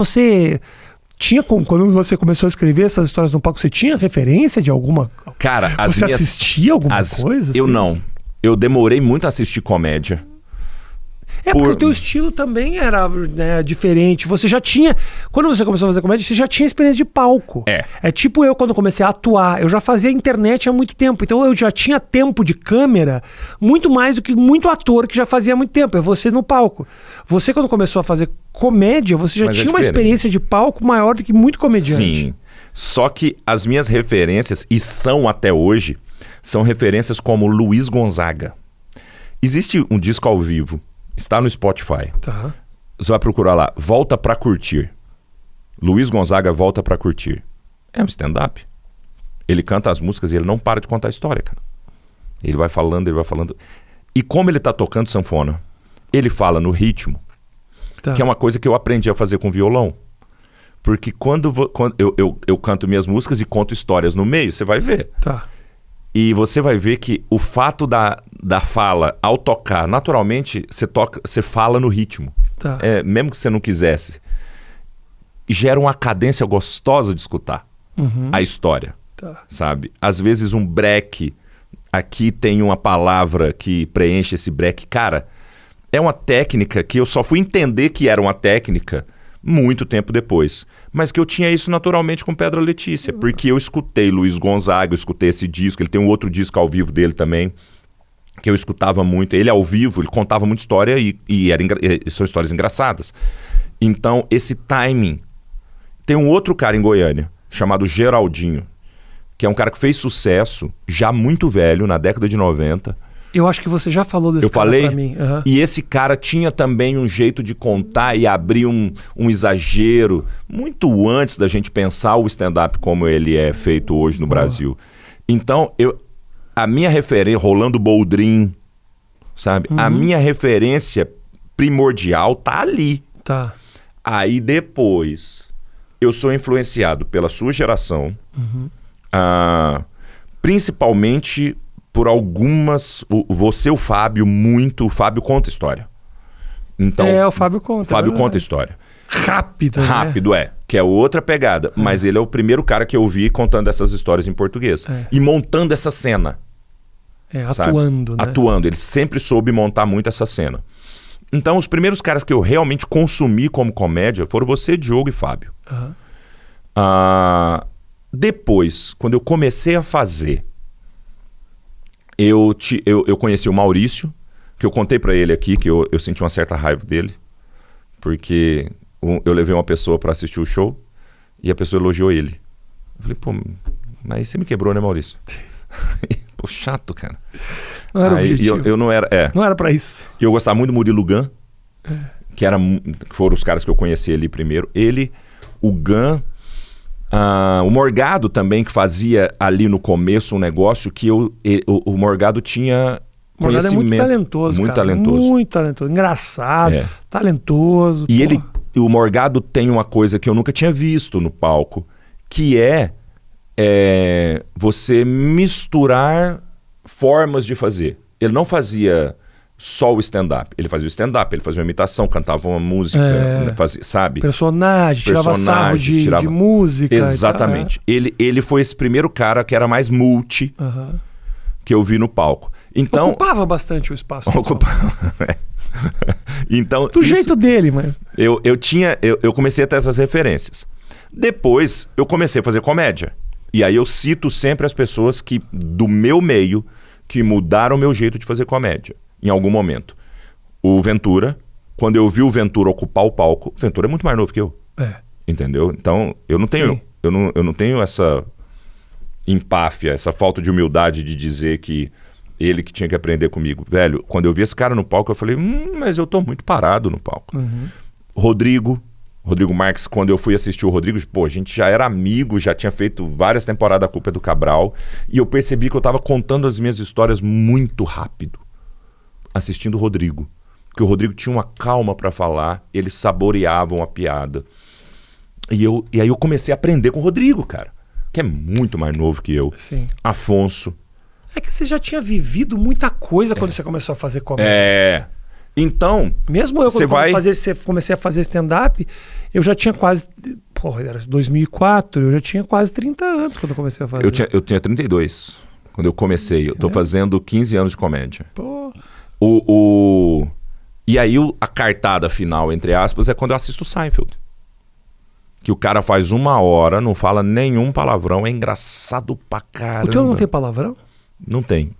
Você tinha, quando você começou a escrever essas histórias no palco, você tinha referência de alguma... Cara, você assistia alguma coisa? Eu assim? não. Eu demorei muito a assistir comédia. Porque o teu estilo também era, né, diferente. Você já tinha... Quando você começou a fazer comédia, você já tinha experiência de palco. É tipo eu, quando comecei a atuar. Eu já fazia internet há muito tempo. Então eu já tinha tempo de câmera muito mais do que muito ator que já fazia há muito tempo. É você no palco. Você, quando começou a fazer comédia, você já tinha uma experiência de palco maior do que muito comediante. Sim. Só que as minhas referências, e são até hoje, são referências como Luiz Gonzaga. Existe um disco ao vivo. Está no Spotify. Tá. Você vai procurar lá, Volta Pra Curtir. Luiz Gonzaga, Volta Pra Curtir. É um stand-up. Ele canta as músicas e ele não para de contar a história, cara. Ele vai falando. E como ele tá tocando sanfona, ele fala no ritmo, que é uma coisa que eu aprendi a fazer com violão. Porque quando eu canto minhas músicas e conto histórias no meio, você vai ver. Tá. E você vai ver que o fato da fala, ao tocar, naturalmente, você fala no ritmo. Tá. Mesmo que você não quisesse. Gera uma cadência gostosa de escutar a história. Tá. Sabe? Às vezes um break, aqui tem uma palavra que preenche esse break. Cara, é uma técnica que eu só fui entender que era uma técnica muito tempo depois. Mas que eu tinha isso naturalmente com Pedra Letícia. Porque eu escutei Luiz Gonzaga, eu escutei esse disco. Ele tem um outro disco ao vivo dele também, que eu escutava muito. Ele ao vivo, ele contava muita história e são histórias engraçadas. Então, esse timing... Tem um outro cara em Goiânia, chamado Geraldinho, que é um cara que fez sucesso, já muito velho, na década de 90. Eu acho que você já falou desse cara pra mim. Uhum. E esse cara tinha também um jeito de contar e abrir um exagero, muito antes da gente pensar o stand-up como ele é feito hoje no Brasil. Então, a minha referência, Rolando Boldrin, sabe? A minha referência primordial tá ali. Tá. Aí depois, eu sou influenciado pela sua geração, principalmente por algumas... Você, o Fábio, o Fábio conta história. Então, o Fábio conta. O Fábio conta história. Rápido, né? Que é outra pegada. Mas ele é o primeiro cara que eu vi contando essas histórias em português. E montando essa cena. Atuando, né? Atuando. Ele sempre soube montar muito essa cena. Então, os primeiros caras que eu realmente consumi como comédia foram você, Diogo e Fábio. Depois, quando eu comecei a fazer, eu conheci o Maurício, que eu contei pra ele aqui, que eu senti uma certa raiva dele, porque eu levei uma pessoa pra assistir o show e a pessoa elogiou ele. Eu falei, pô, mas você me quebrou, né, Maurício? Pô, chato, cara. Não era objetivo. Eu não era... Não era pra isso. E eu gostava muito do Murilo Gun, que foram os caras que eu conheci ali primeiro. Ele, o Gun... o Morgado também, que fazia ali no começo um negócio que o Morgado tinha conhecimento. O Morgado é muito talentoso, muito cara. talentoso. Muito talentoso. Engraçado, talentoso. E o Morgado tem uma coisa que eu nunca tinha visto no palco, que é você misturar formas de fazer. Ele não fazia só o stand-up. Ele fazia o stand-up, ele fazia uma imitação, cantava uma música, sabe? Personagem, tirava sarro de música. Exatamente. Ele foi esse primeiro cara que era mais multi que eu vi no palco. Então, ocupava bastante o espaço. Ocupava. Então, do jeito dele, mas... Eu comecei a ter essas referências. Depois, eu comecei a fazer comédia. E aí eu cito sempre as pessoas do meu meio que mudaram o meu jeito de fazer comédia. Em algum momento. O Ventura, quando eu vi o Ventura ocupar o palco, o Ventura é muito mais novo que eu. Entendeu? Então, eu não tenho essa empáfia, essa falta de humildade de dizer que ele que tinha que aprender comigo. Velho, quando eu vi esse cara no palco, eu falei, mas eu tô muito parado no palco. Rodrigo Marques, quando eu fui assistir o Rodrigo, pô, a gente já era amigo, já tinha feito várias temporadas A Culpa é do Cabral, e eu percebi que eu tava contando as minhas histórias muito rápido. Assistindo o Rodrigo, porque o Rodrigo tinha uma calma para falar, eles saboreavam a piada. E aí eu comecei a aprender com o Rodrigo, cara, que é muito mais novo que eu. Sim. Afonso. É que você já tinha vivido muita coisa quando você começou a fazer comédia. Então, mesmo eu, quando comecei a fazer stand-up, eu já tinha quase... Porra, era 2004, eu já tinha quase 30 anos quando eu comecei a fazer. Eu tinha 32 quando eu comecei. Eu tô fazendo 15 anos de comédia. Porra. E aí a cartada final, entre aspas, é quando eu assisto o Seinfeld. Que o cara faz 1 hora, não fala nenhum palavrão, é engraçado pra caramba. O teu não tem palavrão? Não tem.